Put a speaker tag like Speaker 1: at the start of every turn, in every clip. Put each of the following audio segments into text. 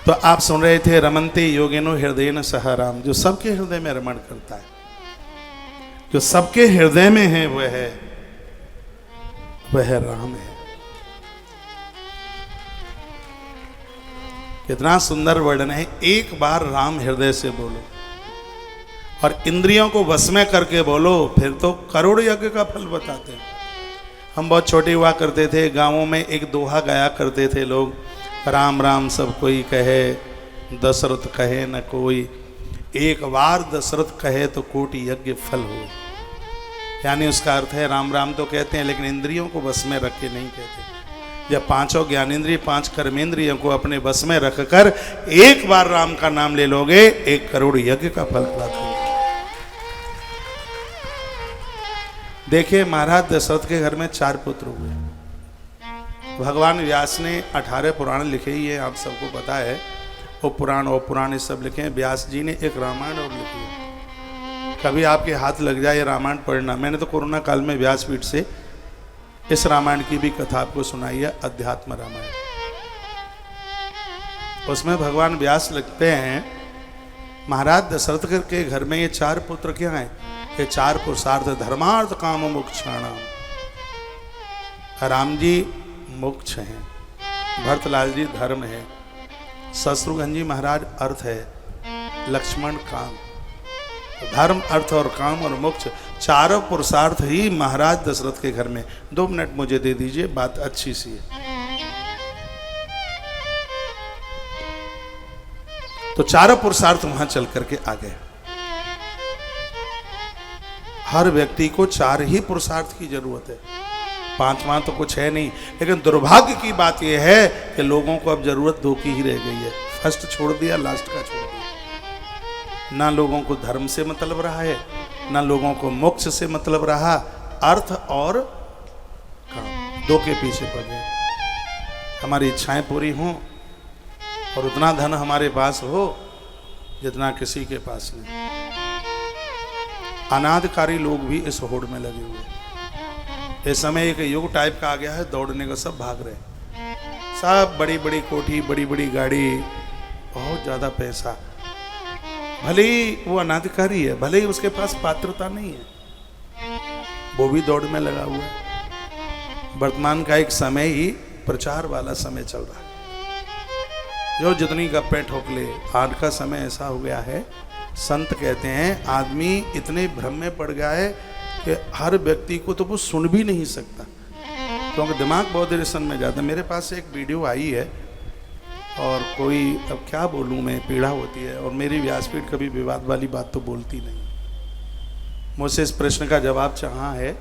Speaker 1: तो आप सुन रहे थे रमन्ते योगिनो हृदयेन सह राम, जो सबके हृदय में रमण करता है, जो सबके हृदय में है वह राम है। कितना सुंदर वर्णन है। एक बार राम हृदय से बोलो और इंद्रियों को वश में करके बोलो, फिर तो करोड़ यज्ञ का फल बताते हैं। हम बहुत छोटे हुआ करते थे, गांवों में एक दोहा गाया करते थे लोग, राम राम सब कोई कहे, दशरथ कहे न कोई, एक बार दशरथ कहे तो कोटि यज्ञ फल हो। यानी उसका अर्थ है राम राम तो कहते हैं लेकिन इंद्रियों को बस में रख के नहीं कहते। जब पांचों ज्ञानेंद्रिय, पांच कर्मेंद्रियों को अपने बस में रखकर एक बार राम का नाम ले लोगे, 1 करोड़ यज्ञ का फल प्राप्त होगा। देखिए, महाराज दशरथ के घर में 4 पुत्र हुए। भगवान व्यास ने 18 पुराण लिखे ही है, आप सबको पता है। वो पुराण सब लिखे हैं। व्यास जी ने एक रामायण और लिखी है। कभी आपके हाथ लग जाए ये रामायण पढ़ना। मैंने तो कोरोना काल में व्यासपीठ से इस रामायण की भी कथा आपको सुनाई है, अध्यात्म रामायण। उसमें भगवान व्यास लिखते हैं, महाराज दशरथ के घर में ये 4 पुत्र क्या हैं? ये 4 पुरुषार्थ, धर्मार्थ काम मोक्षाणाम। राम जी मोक्ष हैं, भरतलाल जी धर्म है, शत्रुघ्न जी महाराज अर्थ है, लक्ष्मण काम। धर्म, अर्थ और काम और मोक्ष, चारों पुरुषार्थ ही महाराज दशरथ के घर में। 2 मिनट मुझे दे दीजिए, बात अच्छी सी है। तो चारों पुरुषार्थ वहां चल करके आ गए। हर व्यक्ति को 4 ही पुरुषार्थ की जरूरत है, 5वां तो कुछ है नहीं। लेकिन दुर्भाग्य की बात यह है कि लोगों को अब जरूरत 2 की ही रह गई है। फर्स्ट छोड़ दिया, लास्ट का छोड़ दिया। ना लोगों को धर्म से मतलब रहा है, ना लोगों को मोक्ष से मतलब रहा। अर्थ और काम, 2 के पीछे पड़ गए। हमारी इच्छाएं पूरी हों और उतना धन हमारे पास हो जितना किसी के पास नहीं। अनादकारी लोग भी इस होड़ में लगे हुए। इस समय एक युग टाइप का आ गया है, दौड़ने का सब भाग रहे, सब बड़ी बड़ी कोठी, बड़ी बड़ी गाड़ी, बहुत ज्यादा पैसा। भले ही वो अनाधिकारी है, भले ही उसके पास पात्रता नहीं है, वो भी दौड़ में लगा हुआ है। वर्तमान का एक समय ही प्रचार वाला समय चल रहा है, जो जितनी गप्पे ठोक ले। आज का समय ऐसा हो गया है, संत कहते हैं आदमी इतने भ्रम में पड़ गया है कि हर व्यक्ति को तो वो सुन भी नहीं सकता, क्योंकि दिमाग बहुत डिरेक्शन में जाता है। मेरे पास एक वीडियो आई है और कोई, अब क्या बोलूँ मैं, पीड़ा होती है। और मेरी व्यासपीठ कभी विवाद वाली बात तो बोलती नहीं। मुझसे इस प्रश्न का जवाब चाहा है,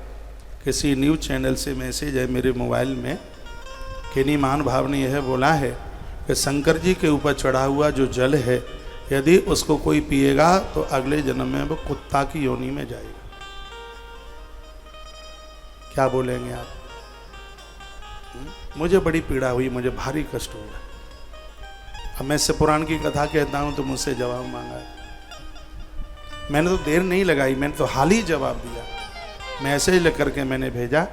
Speaker 1: किसी न्यूज़ चैनल से मैसेज है मेरे मोबाइल में, किन्हीं महानुभाव ने यह बोला है कि शंकर जी के ऊपर चढ़ा हुआ जो जल है, यदि उसको कोई पिएगा तो अगले जन्म में वो कुत्ता की योनि में जाएगा। क्या बोलेंगे आप? मुझे बड़ी पीड़ा हुई, मुझे भारी कष्ट हुआ। अब मैं इससे पुराण की कथा कहता हूं तो मुझसे जवाब मांगा है। मैंने तो देर नहीं लगाई, मैंने तो हाल ही जवाब दिया। मैं ऐसे ही लिख करके मैंने भेजा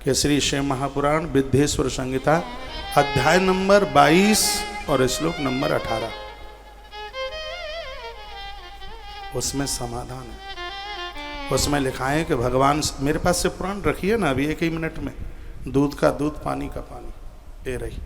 Speaker 1: कि श्री शिव महापुराण विद्येश्वर संहिता अध्याय नंबर 22 और श्लोक नंबर 18, उसमें समाधान है। उसमें लिखा है कि भगवान, मेरे पास से पुराण रखिए ना अभी 1 ही मिनट में, दूध का दूध, पानी का पानी, ये रही।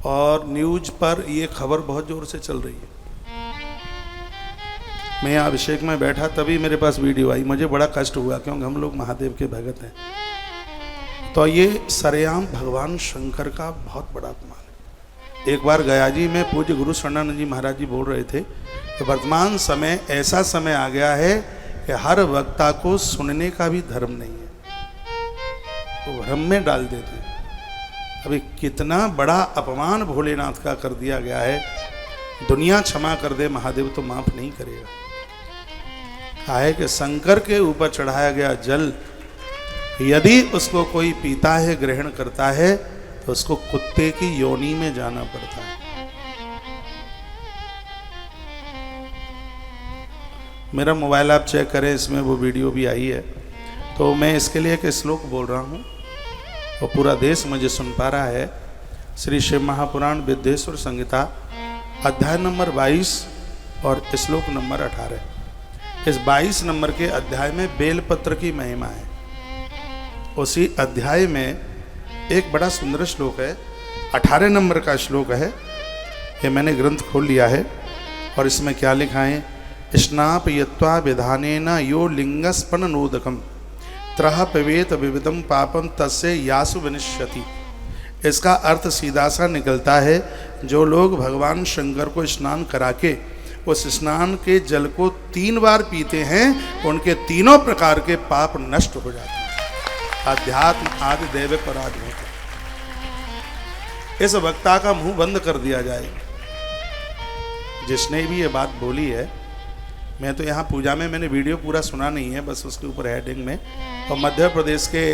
Speaker 1: और न्यूज़ पर ये खबर बहुत जोर से चल रही है। मैं अभिषेक में बैठा तभी मेरे पास वीडियो आई, मुझे बड़ा कष्ट हुआ क्योंकि हम लोग महादेव के भगत हैं। तो ये सरेआम भगवान शंकर का बहुत बड़ा अपमान है। एक बार गया जी में पूज्य गुरु शरणानंद जी महाराज जी बोल रहे थे कि वर्तमान समय ऐसा समय आ गया है कि हर वक्ता को सुनने का भी धर्म नहीं है, तो भ्रम में डाल देते हैं। अभी कितना बड़ा अपमान भोलेनाथ का कर दिया गया है। दुनिया क्षमा कर दे, महादेव तो माफ नहीं करेगा। कहा है कि शंकर के ऊपर चढ़ाया गया जल यदि उसको कोई पीता है, ग्रहण करता है, तो उसको कुत्ते की योनि में जाना पड़ता है। मेरा मोबाइल आप चेक करें, इसमें वो वीडियो भी आई है। तो मैं इसके लिए एक श्लोक बोल रहा हूँ और पूरा देश मुझे सुन पा रहा है। श्री शिव महापुराण विद्येश्वर संहिता अध्याय नंबर 22 और श्लोक नंबर 18। इस 22 नंबर के अध्याय में बेलपत्र की महिमा है। उसी अध्याय में एक बड़ा सुंदर श्लोक है, 18 नंबर का श्लोक है। ये मैंने ग्रंथ खोल लिया है और इसमें क्या लिखा है, स्नाप यत्वा विधानेन यो लिंगस्पन नोदकम त्रह पवेत विविधम पापम तस्य यासु विनिश्यति। इसका अर्थ सीधा सा निकलता है, जो लोग भगवान शंकर को स्नान करा के उस स्नान के जल को 3 बार पीते हैं, उनके तीनों प्रकार के पाप नष्ट हो जाते हैं। अध्यात्म आदि देव पराध होते। इस वक्ता का मुंह बंद कर दिया जाए। जिसने भी ये बात बोली है, मैं तो यहाँ पूजा में, मैंने वीडियो पूरा सुना नहीं है, बस उसके ऊपर हेडिंग में, और मध्य प्रदेश के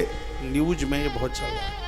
Speaker 1: न्यूज में ये बहुत चल रहा है।